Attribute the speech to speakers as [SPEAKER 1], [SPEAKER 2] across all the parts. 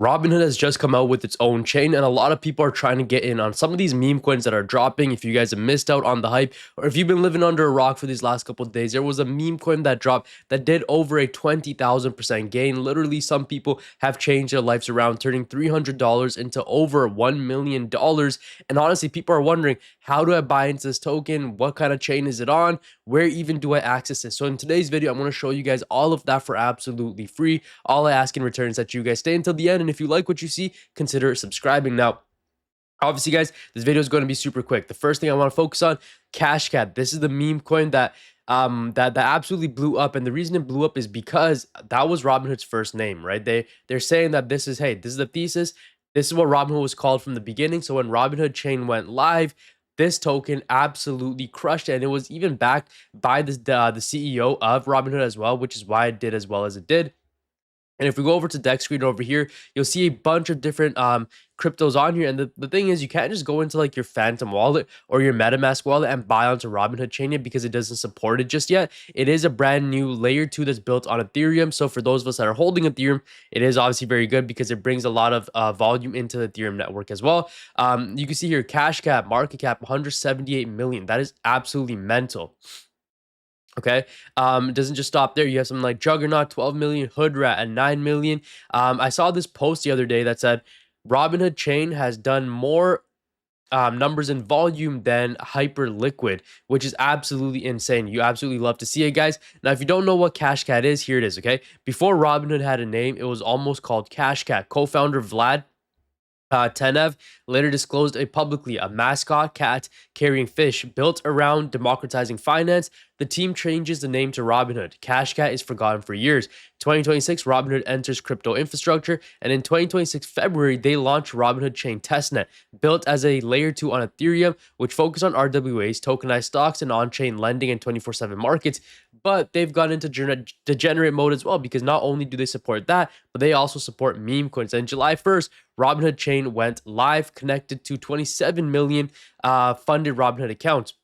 [SPEAKER 1] Robinhood has just come out with its own chain, and a lot of people are trying to get in on some of these meme coins that are dropping. If you guys have missed out on the hype, or if you've been living under a rock for these last couple of days, there was a meme coin that dropped that did over a 20,000% gain. Literally, some people have changed their lives around, turning $300 into over $1 million. And honestly, people are wondering, how do I buy into this token? What kind of chain is it on? Where even do I access it? So in today's video, I'm going to show you guys all of that for absolutely free. All I ask in return is that you guys stay until the end, and if you like what you see, consider subscribing. Now, obviously, guys, this video is going to be super quick. The first thing I want to focus on, CASHCAT. This is the meme coin that that absolutely blew up, and the reason it blew up is because that was Robinhood's first name, right? They're saying that this is, hey, this is the thesis. This is what Robinhood was called from the beginning. So when Robinhood chain went live, this token absolutely crushed it, and it was even backed by the CEO of Robinhood as well, which is why it did as well as it did. And if we go over to deck screen over here, you'll see a bunch of different cryptos on here. And the thing is, you can't just go into like your Phantom wallet or your MetaMask wallet and buy onto Robinhood chain yet, because it doesn't support it just yet. It is a brand new layer 2 that's built on Ethereum. So for those of us that are holding Ethereum, it is obviously very good because it brings a lot of volume into the Ethereum network as well. You can see here, CASHCAT market cap 178 million. That is absolutely mental. Okay. It doesn't just stop there. You have something like Juggernaut, 12 million, Hood Rat at 9 million. I saw this post the other day that said Robinhood chain has done more numbers in volume than Hyperliquid, which is absolutely insane. You absolutely love to see it, guys. Now, if you don't know what CASHCAT is, here it is. Okay. Before Robinhood had a name, it was almost called CASHCAT. Co-founder Vlad Tenev later disclosed publicly a mascot cat carrying fish built around democratizing finance. The team changes the name to Robinhood. CASHCAT is forgotten for years. 2026, Robinhood enters crypto infrastructure, and in 2026 February, they launched Robinhood Chain Testnet, built as a layer 2 on Ethereum, which focus on RWAs, tokenized stocks, and on-chain lending and 24/7 markets. But they've gone into degenerate mode as well, because not only do they support that, but they also support meme coins. And July 1st, Robinhood Chain went live, connected to 27 million funded Robinhood accounts.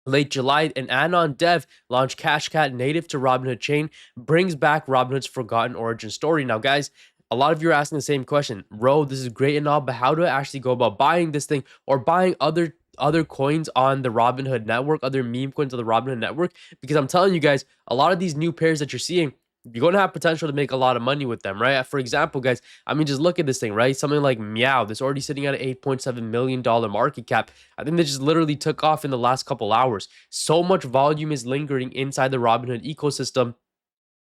[SPEAKER 1] Late July, an Anon dev launched CASHCAT native to Robinhood Chain, brings back Robinhood's forgotten origin story. Now, guys, a lot of you are asking the same question. Ro, this is great and all, but how do I actually go about buying this thing or buying other coins on the Robinhood network, other meme coins on the Robinhood network? Because I'm telling you guys, a lot of these new pairs that you're seeing, you're going to have potential to make a lot of money with them, right? For example, guys, I mean, just look at this thing, right? Something like Meow, that's already sitting at an $8.7 million market cap. I think they just literally took off in the last couple hours. So much volume is lingering inside the Robinhood ecosystem,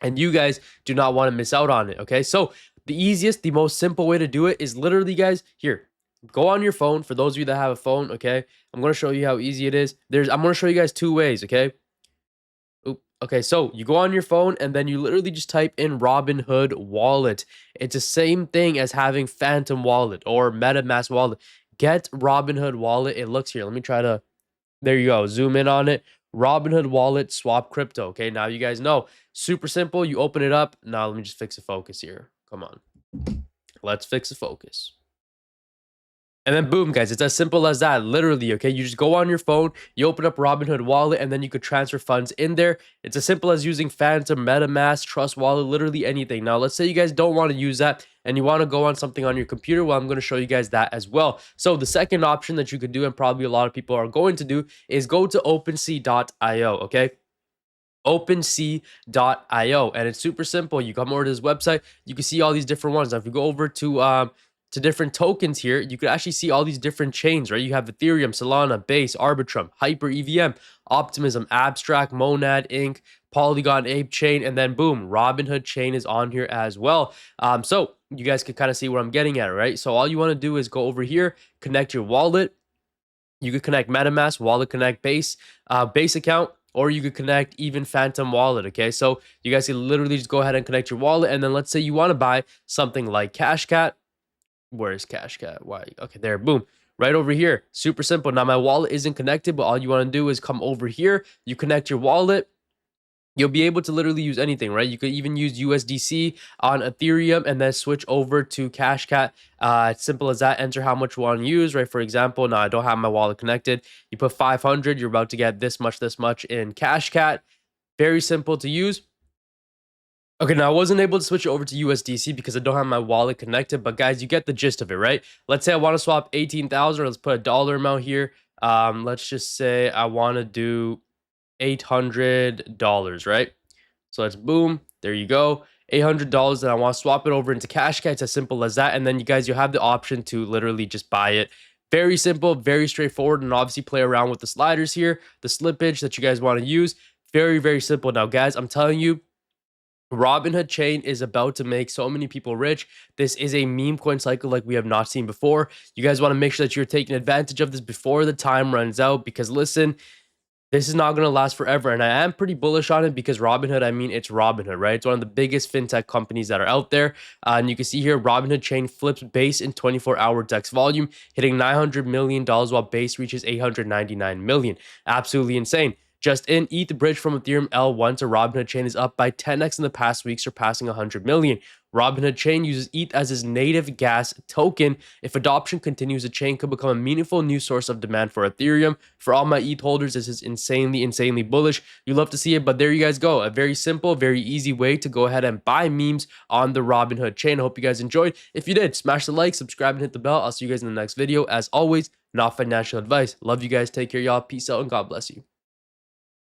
[SPEAKER 1] and you guys do not want to miss out on it, okay? So the easiest, the most simple way to do it is literally, guys, here, go on your phone. For those of you that have a phone, okay, I'm going to show you how easy it is. I'm going to show you guys two ways, okay? Okay, so you go on your phone and then you literally just type in Robinhood wallet. It's the same thing as having Phantom wallet or MetaMask wallet. Get Robinhood wallet. It looks here. Let me try to, there you go. Zoom in on it. Robinhood wallet, swap crypto. Okay, now you guys know. Super simple. You open it up. Now let me just fix the focus here. Come on. Let's fix the focus. And then boom, guys, it's as simple as that, literally, okay? You just go on your phone, you open up Robinhood wallet, and then you could transfer funds in there. It's as simple as using Phantom, MetaMask, Trust Wallet, literally anything. Now, let's say you guys don't want to use that and you want to go on something on your computer. Well, I'm going to show you guys that as well. So the second option that you could do, and probably a lot of people are going to do, is go to OpenSea.io, okay? OpenSea.io, and it's super simple. You come over to this website, you can see all these different ones. Now, if you go over to different tokens here, you could actually see all these different chains, right? You have Ethereum, Solana, Base, Arbitrum, Hyper EVM, Optimism, Abstract, Monad, Inc., Polygon, Ape Chain, and then boom, Robinhood Chain is on here as well. So you guys can kind of see what I'm getting at, right? So all you want to do is go over here, connect your wallet. You could connect MetaMask, Wallet Connect, Base account, or you could connect even Phantom wallet, okay? So you guys can literally just go ahead and connect your wallet, and then let's say you want to buy something like CASHCAT. Where is CASHCAT? Why? Okay, there, boom. Right over here. Super simple. Now, my wallet isn't connected, but all you want to do is come over here. You connect your wallet. You'll be able to literally use anything, right? You could even use USDC on Ethereum and then switch over to CASHCAT. It's simple as that. Enter how much you want to use, right? For example, now I don't have my wallet connected. You put 500, you're about to get this much in CASHCAT. Very simple to use. Okay, now I wasn't able to switch it over to USDC because I don't have my wallet connected, but guys, you get the gist of it, right? Let's say I want to swap 18,000, let's put a dollar amount here. Let's just say I want to do $800, right? So let's boom, there you go. $800, and I want to swap it over into CASHCAT. It's as simple as that. And then you guys, you have the option to literally just buy it. Very simple, very straightforward, and obviously play around with the sliders here, the slippage that you guys want to use. Very, very simple. Now, guys, I'm telling you, Robinhood chain is about to make so many people rich. This is a meme coin cycle like we have not seen before. You guys want to make sure that you're taking advantage of this before the time runs out, because listen, this is not going to last forever. And I am pretty bullish on it because Robinhood, I mean, it's Robinhood, right? It's one of the biggest fintech companies that are out there. And you can see here, Robinhood chain flips base in 24-hour DEX volume, hitting $900 million while base reaches 899 million. Absolutely insane. Just in ETH bridge from Ethereum L1 to Robinhood chain is up by 10x in the past week, surpassing 100 million. Robinhood chain uses ETH as its native gas token. If adoption continues, the chain could become a meaningful new source of demand for Ethereum. For all my ETH holders, this is insanely bullish. You love to see it, but there you guys go. A very simple, very easy way to go ahead and buy memes on the Robinhood chain. I hope you guys enjoyed. If you did, smash the like, subscribe, and hit the bell. I'll see you guys in the next video. As always, not financial advice. Love you guys. Take care, y'all. Peace out, and God bless you.